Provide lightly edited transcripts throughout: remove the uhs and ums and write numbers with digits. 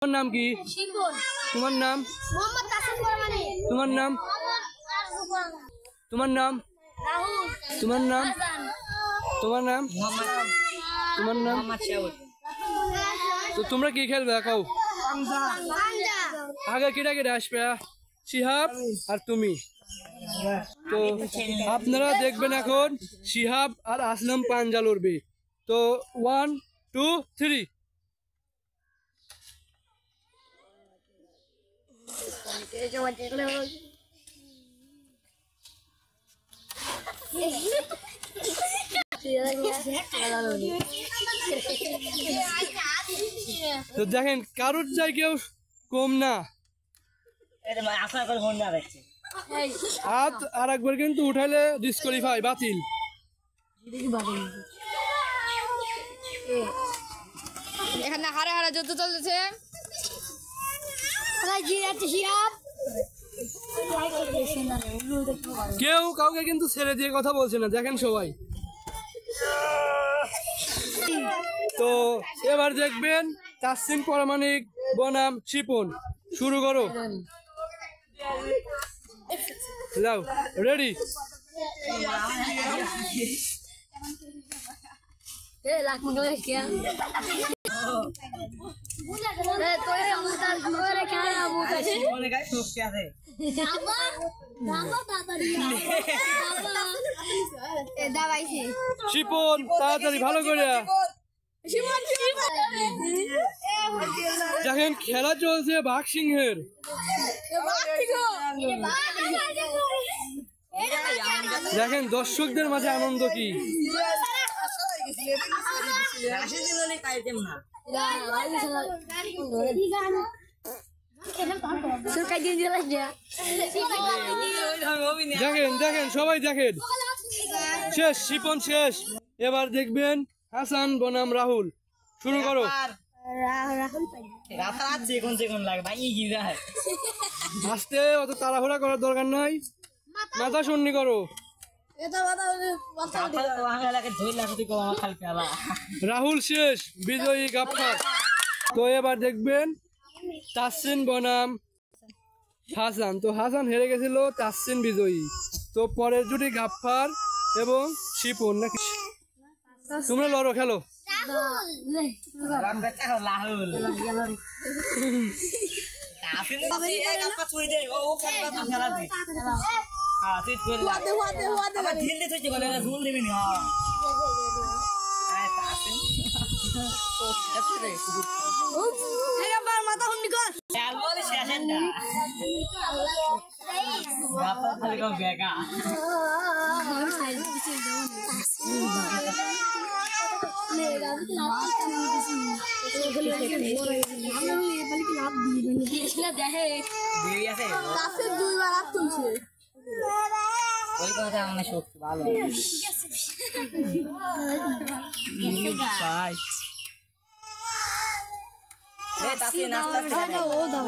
नाम की तुम्हार नाम तुम्हार नाम तुम्हार नाम तुम्हार नाम तुम्हार नाम तुम्हार नाम तो तुम्हारा की खेल देखाओ आगे किड़ा किड़ा आसबे शिहाब और तुमी तो आपनारा देखबेन एखन शिहाब और असलम पांजा लड़बे तो 1 2 3 तो देखें कारुर जायगायও कम ना हाथ और एक बार किन्तु उठाले डिसक्वालिफाई बातिल এখানে হারে হারে যুদ্ধ চলতেছে কেউ কাউকে কিন্তু ছেড়ে দিয়ে কথা বলছে না দেখেন সবাই তো এবার দেখবেন তাসসিন পারমাণিক বনাম শিপন শুরু করো লাও রেডি ए लाख मंगल क्या ए तो ये मुताल और क्या मुताल बोले गाइस तो क्या है बाबा बाबा दादारिया बाबा ए दवाई से শিপন তাড়াতাড়ি ভালো করে শিপন দেখেন খেলা চলছে বাঘ সিংহের দেখেন দর্শকদের মাঝে আনন্দ কি দেখেন দেখেন সবাই দেখেন শেষ শিপন শেষ এবার দেখবেন হাসান বনাম রাহুল শুরু করো আস্তে অত তাড়াহুড়া করার দরকার নাই মাথা শূন্য করো রাহুল শেষ বিজয়ী গাফফার তো এবার দেখবেন তাসসিন বনাম হাসান তো হাসান হেরে গেছিল তাসসিন বিজয়ী তো পরের জুটি গাফফার এবং শিপন নাকি তোমরা লড়ো খেলো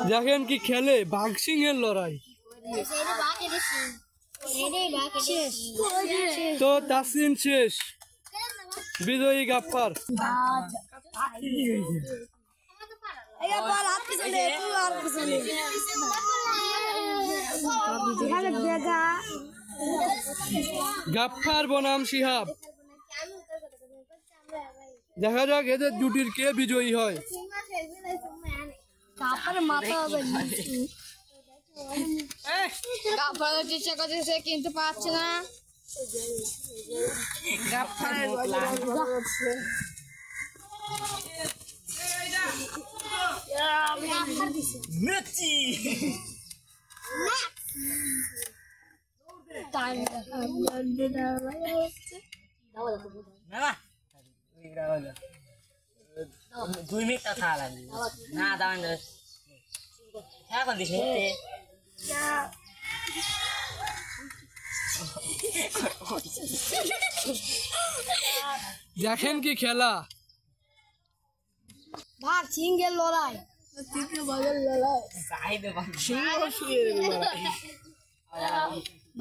দেখেন কি খেলে বাঘ সিংহের লড়াই তো তাসসিন শেষ বিজয়ী গাফফার গাফফার বনাম শিহাব দেখা যাক এদের জুটির কে বিজয়ী হয় চেষ্টা করতেছে কিন্তু পাচ্ছে না দুই মিনিট কথা লাগবে না দাঁড়ান হ্যাঁ কোন দিস দেখেন কি খেলা ভাগ সিংহের লড়াই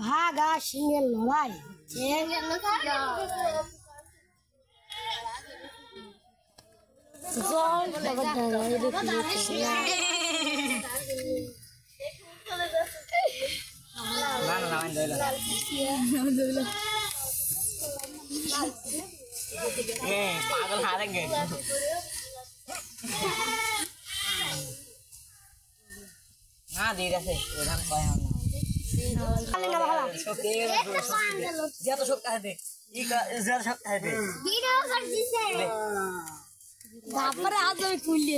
ভাগ আর সিংহের লড়াই না না দাবান দইল পাগল হারেঙ্গে না দিয়ে আছে ওধান কয় তো সপ্তাহে দে সপ্তাহে দে তারপরে আজ আমি খুললি